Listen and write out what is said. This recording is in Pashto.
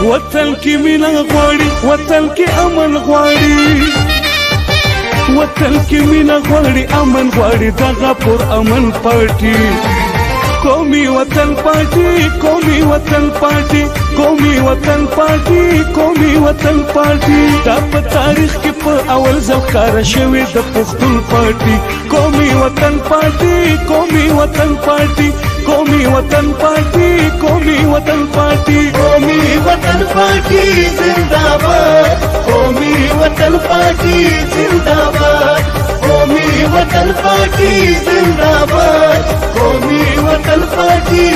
وطن کې مینه غواړي وطن کې امن غواړي وطن کې مینه غواړي امن غواړي دغه پر امن پارټي قومي وطن پارټي قومي وطن پارټي قومي وطن پارټي قومي وطن پارټي دا په تاریخ کې په اول ځل ښکاره شوې د پښتون پارټي قومي وطن پارټي قومي وطن پارټي قومي وطن پارټي قومي وطن پارټي قومي وطن پارټي زنده‌باد قومي وطن پارټي زنده‌باد قومي وطن پارټي زنده‌باد قومي وطن پارټي